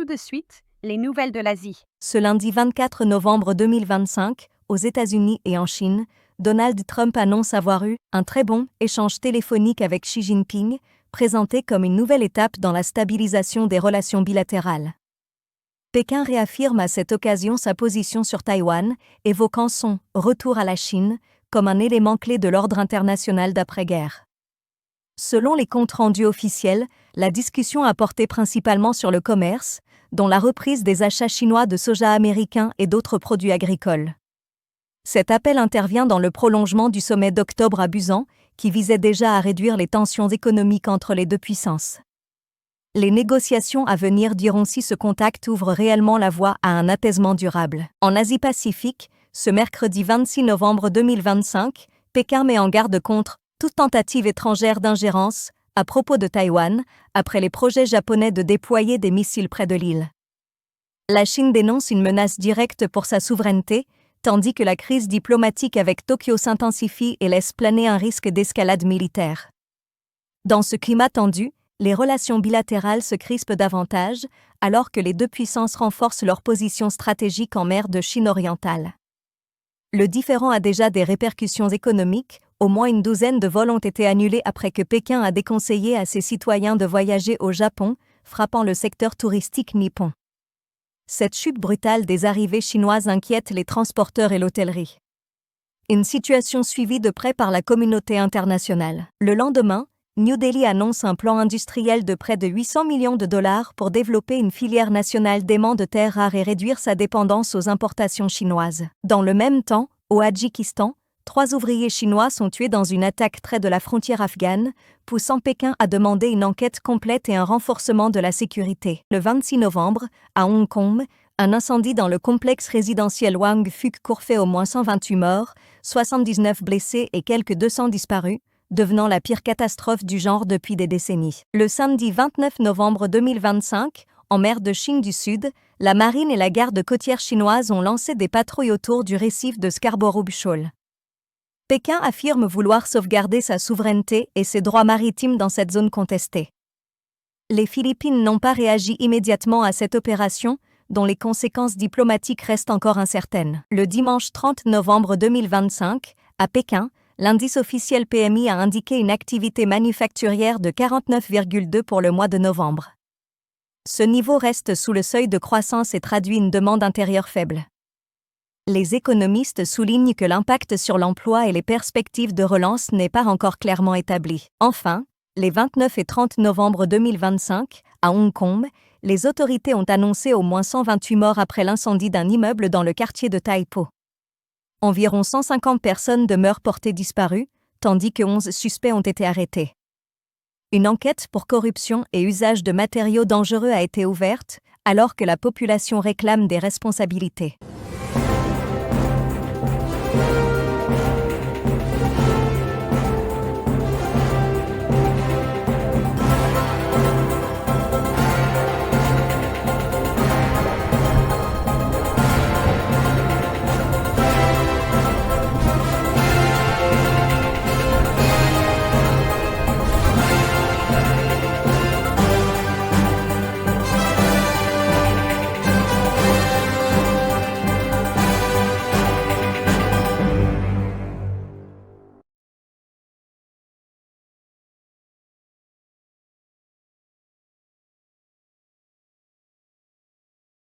de suite, les nouvelles de l'Asie. Ce lundi 24 novembre 2025, aux États-Unis et en Chine, Donald Trump annonce avoir eu un très bon échange téléphonique avec Xi Jinping, présenté comme une nouvelle étape dans la stabilisation des relations bilatérales. Pékin réaffirme à cette occasion sa position sur Taïwan, évoquant son « retour à la Chine » comme un élément clé de l'ordre international d'après-guerre. Selon les comptes rendus officiels, la discussion a porté principalement sur le commerce, dont la reprise des achats chinois de soja américain et d'autres produits agricoles. Cet appel intervient dans le prolongement du sommet d'octobre à Busan, qui visait déjà à réduire les tensions économiques entre les deux puissances. Les négociations à venir diront si ce contact ouvre réellement la voie à un apaisement durable. En Asie-Pacifique, ce mercredi 26 novembre 2025, Pékin met en garde contre toute tentative étrangère d'ingérence à propos de Taïwan, après les projets japonais de déployer des missiles près de l'île. La Chine dénonce une menace directe pour sa souveraineté, tandis que la crise diplomatique avec Tokyo s'intensifie et laisse planer un risque d'escalade militaire. Dans ce climat tendu, les relations bilatérales se crispent davantage, alors que les deux puissances renforcent leur position stratégique en mer de Chine orientale. Le différend a déjà des répercussions économiques. Au moins une douzaine de vols ont été annulés après que Pékin a déconseillé à ses citoyens de voyager au Japon, frappant le secteur touristique nippon. Cette chute brutale des arrivées chinoises inquiète les transporteurs et l'hôtellerie. Une situation suivie de près par la communauté internationale. Le lendemain, New Delhi annonce un plan industriel de près de 800 millions de dollars pour développer une filière nationale d'aimants de terres rares et réduire sa dépendance aux importations chinoises. Dans le même temps, au Tadjikistan, 3 ouvriers chinois sont tués dans une attaque près de la frontière afghane, poussant Pékin à demander une enquête complète et un renforcement de la sécurité. Le 26 novembre, à Hong Kong, un incendie dans le complexe résidentiel Wang Fuk fait au moins 128 morts, 79 blessés et quelques 200 disparus, devenant la pire catastrophe du genre depuis des décennies. Le samedi 29 novembre 2025, en mer de Chine du Sud, la marine et la garde côtière chinoise ont lancé des patrouilles autour du récif de Scarborough Shoal. Pékin affirme vouloir sauvegarder sa souveraineté et ses droits maritimes dans cette zone contestée. Les Philippines n'ont pas réagi immédiatement à cette opération, dont les conséquences diplomatiques restent encore incertaines. Le dimanche 30 novembre 2025, à Pékin, l'indice officiel PMI a indiqué une activité manufacturière de 49,2 pour le mois de novembre. Ce niveau reste sous le seuil de croissance et traduit une demande intérieure faible. Les économistes soulignent que l'impact sur l'emploi et les perspectives de relance n'est pas encore clairement établi. Enfin, les 29 et 30 novembre 2025, à Hong Kong, les autorités ont annoncé au moins 128 morts après l'incendie d'un immeuble dans le quartier de Tai Po. Environ 150 personnes demeurent portées disparues, tandis que 11 suspects ont été arrêtés. Une enquête pour corruption et usage de matériaux dangereux a été ouverte, alors que la population réclame des responsabilités.